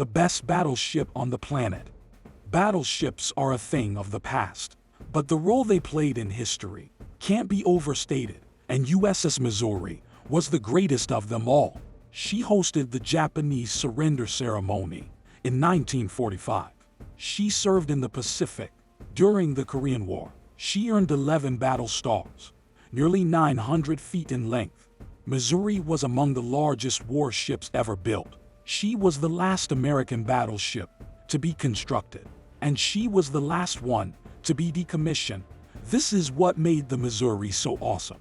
the best battleship on the planet. Battleships are a thing of the past, but the role they played in history can't be overstated, and USS Missouri was the greatest of them all. She hosted the Japanese surrender ceremony in 1945. She served in the Pacific during the Korean War. She earned 11 battle stars, nearly 900 feet in length. Missouri was among the largest warships ever built. She was the last American battleship to be constructed, and she was the last one to be decommissioned. This is what made the Missouri so awesome.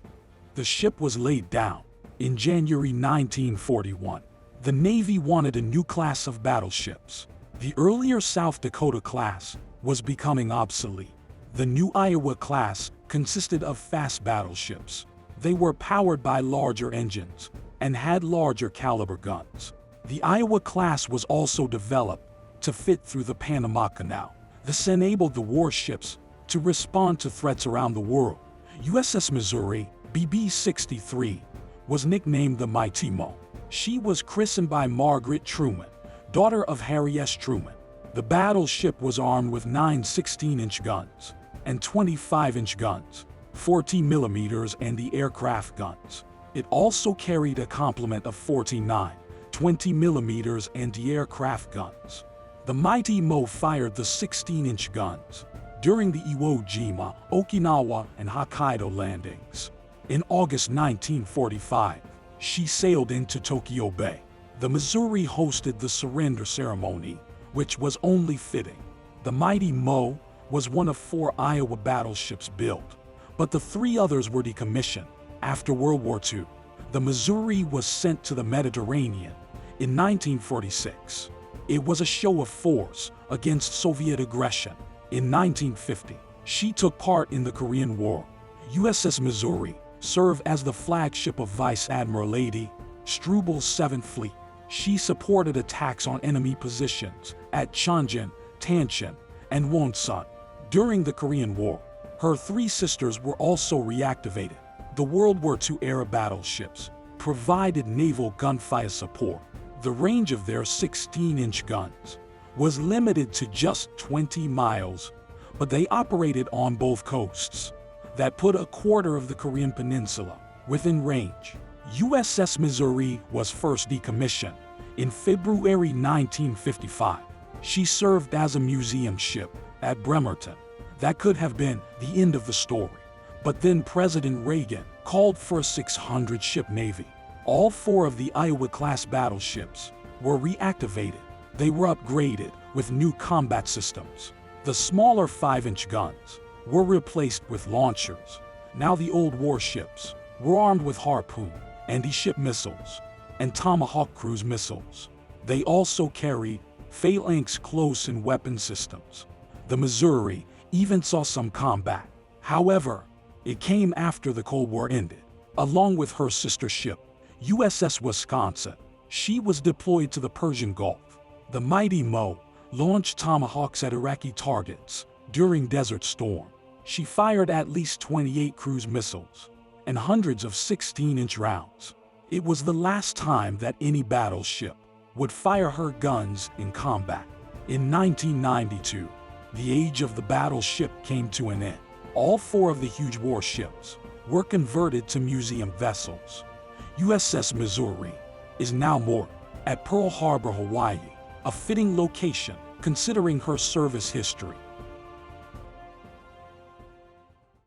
The ship was laid down in January 1941. The Navy wanted a new class of battleships. The earlier South Dakota class was becoming obsolete. The new Iowa class consisted of fast battleships. They were powered by larger engines and had larger caliber guns. The Iowa class was also developed to fit through the Panama Canal. This enabled the warships to respond to threats around the world. USS Missouri, BB-63, was nicknamed the Mighty Mo. She was christened by Margaret Truman, daughter of Harry S. Truman. The battleship was armed with 9 16-inch guns and 25-inch guns, 14 millimeters and the aircraft guns. It also carried a complement of 49, 20 millimeters and the aircraft guns. The Mighty Mo fired the 16-inch guns during the Iwo Jima, Okinawa, and Hokkaido landings. In August 1945, she sailed into Tokyo Bay. The Missouri hosted the surrender ceremony, which was only fitting. The Mighty Mo was one of 4 Iowa battleships built, but the 3 others were decommissioned. After World War II, the Missouri was sent to the Mediterranean in 1946. It was a show of force against Soviet aggression. In 1950, she took part in the Korean War. USS Missouri served as the flagship of Vice Admiral Lady Struble's 7th Fleet. She supported attacks on enemy positions at Chongjin, Tanchin, and Wonsan. During the Korean War, her 3 sisters were also reactivated. The World War II era battleships provided naval gunfire support. The range of their 16-inch guns was limited to just 20 miles, but they operated on both coasts. That put a quarter of the Korean peninsula within range. USS Missouri was first decommissioned in February 1955. She served as a museum ship at Bremerton. That could have been the end of the story, but then President Reagan called for a 600-ship Navy. All 4 of the Iowa-class battleships were reactivated. They were upgraded with new combat systems. The smaller 5-inch guns were replaced with launchers. Now the old warships were armed with Harpoon, anti-ship missiles, and Tomahawk cruise missiles. They also carried phalanx close-in weapon systems. The Missouri even saw some combat. However, it came after the Cold War ended. Along with her sister ship, USS Wisconsin, she was deployed to the Persian Gulf. The Mighty Mo launched Tomahawks at Iraqi targets during Desert Storm. She fired at least 28 cruise missiles and hundreds of 16-inch rounds. It was the last time that any battleship would fire her guns in combat. In 1992, the age of the battleship came to an end. All 4 of the huge warships were converted to museum vessels. USS Missouri is now moored at Pearl Harbor, Hawaii, a fitting location considering her service history.